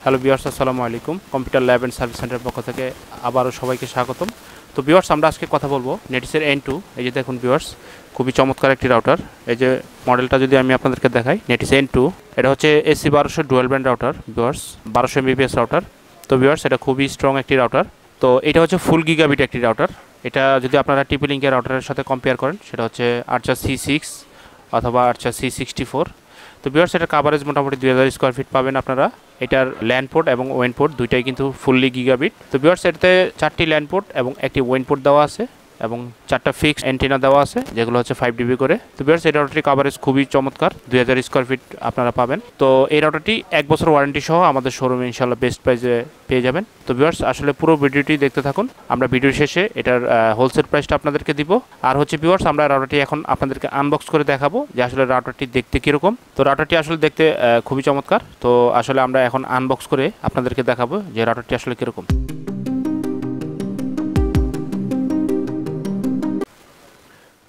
Hello viewers, আসসালামু আলাইকুম। Computer lab and service সেন্টারের পক্ষ থেকে আবারও সবাইকে স্বাগতম। তো ভিউয়ার্স, আমরা আজকে কথা বলবো নেটিসের N2। এই যে দেখুন ভিউয়ার্স, খুবই চমৎকার একটি রাউটার। এই যে মডেলটা যদি আমি আপনাদেরকে দেখাই, নেটিস N2, এটা হচ্ছে AC1200 dual band router viewers, 1200 Mbps router. তো ভিউয়ার্স, এটা খুবই স্ট্রং একটি রাউটার। তো এটা হচ্ছে ফুল গিগাবিট একটি রাউটার। এটা যদি আপনারা টিপি লিঙ্কের রাউটারের সাথে কম্পেয়ার করেন, সেটা হচ্ছে আর্চা C6 অথবা আর্চা C64। তো ভিউয়ার্স, এটার কাভারেজ মোটামুটি 2000 স্কোয়ার ফিট পাবেন আপনারা। এটার ল্যান্ড পোর্ট এবং ওয়েন পোর্ট দুইটাই কিন্তু ফুললি গিগাবিট। তো ভিউয়ার্স, এটাতে 4টি ল্যান্ড পোর্ট এবং একটি ওয়েন পোর্ট দেওয়া আছে এবং 4টা ফিক্সড অ্যান্টেনা দেওয়া আছে, যেগুলো হচ্ছে 5 dB করে। তো ভিউয়ার্স, এই রাউটারটি কাভারেজ খুবই চমৎকার, 2000 স্কোয়ার ফিট আপনারা পাবেন। তো এই রাউটারটি 1 বছর ওয়ারেন্টি সহ আমাদের শোরুমে ইনশাল্লাহ বেস্ট প্রাইসে পেয়ে যাবেন। তো ভিউয়ার্স, আসলে পুরো ভিডিওটি দেখতে থাকুন। আমরা ভিডিও শেষে এটার হোলসেল প্রাইসটা আপনাদেরকে দিব। আর হচ্ছে ভিউয়ার্স, আমরা রাউটারটি এখন আপনাদেরকে আনবক্স করে দেখাবো যে আসলে রাউটারটি দেখতে কীরকম। তো রাউটারটি আসলে দেখতে খুবই চমৎকার। তো আসলে আমরা এখন আনবক্স করে আপনাদেরকে দেখাবো যে রাউটারটি আসলে কীরকম।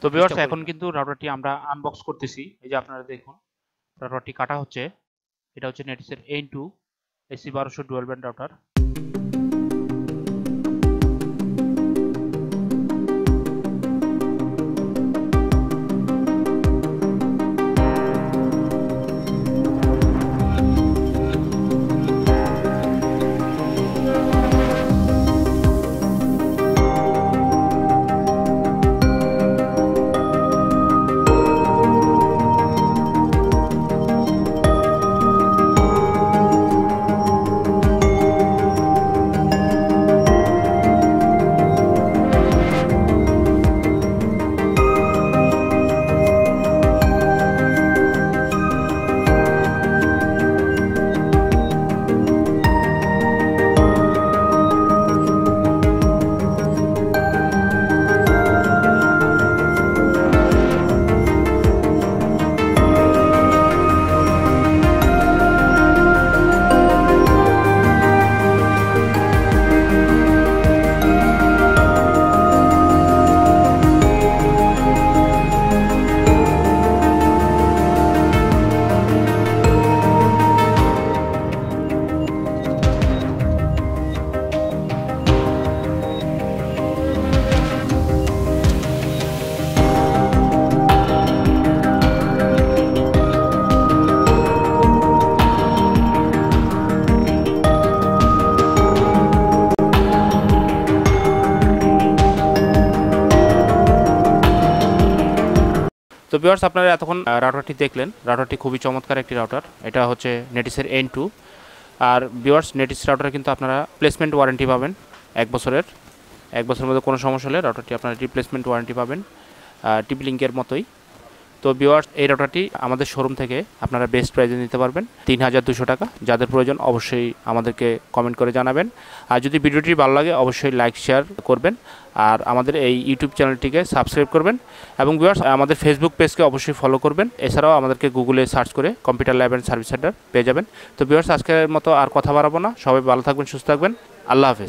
তো ভিউয়ার্স, এখন কিন্তু রাউটারটি আমরা আনবক্স করতেছি। এই যে আপনারা দেখুন, রাউটারটি কাটা হচ্ছে। এটা হচ্ছে নেটিসের N2 AC1200 dual band router. তো ভিউয়ার্স, আপনারা এতক্ষণ রাউটারটি দেখলেন। রাউটারটি খুবই চমৎকার একটি রাউটার। এটা হচ্ছে নেটিসের N2। আর ভিউয়ার্স, নেটিস রাউটারে কিন্তু আপনারা প্লেসমেন্ট ওয়ারেন্টি পাবেন 1 বছরের। 1 বছরের মধ্যে কোনো সমস্যা হলে রাউটারটি আপনারা রিপ্লেসমেন্ট ওয়ারেন্টি পাবেন, টিপি লিঙ্কের মতোই। তো ভিউয়ার্স, এই রাউটারটি আমাদের শোরুম থেকে আপনারা বেস্ট প্রাইসে নিতে পারবেন 3200 টাকা। যাদের প্রয়োজন অবশ্যই আমাদেরকে কমেন্ট করে জানাবেন। আর যদি ভিডিওটি ভালো লাগে অবশ্যই লাইক শেয়ার করবেন। আর আমাদের এই ইউটিউব চ্যানেলটিকে সাবস্ক্রাইব করবেন এবং ভিউয়ার্স, আমাদের ফেসবুক পেজকে অবশ্যই ফলো করবেন। এছাড়াও আমাদেরকে গুগলে সার্চ করে computer lab and service centre পেয়ে যাবেন। তো ভিউয়ার্স, আজকের মতো আর কথা বাড়াবো না। সবাই ভালো থাকবেন, সুস্থ থাকবেন। আল্লাহ হাফেজ।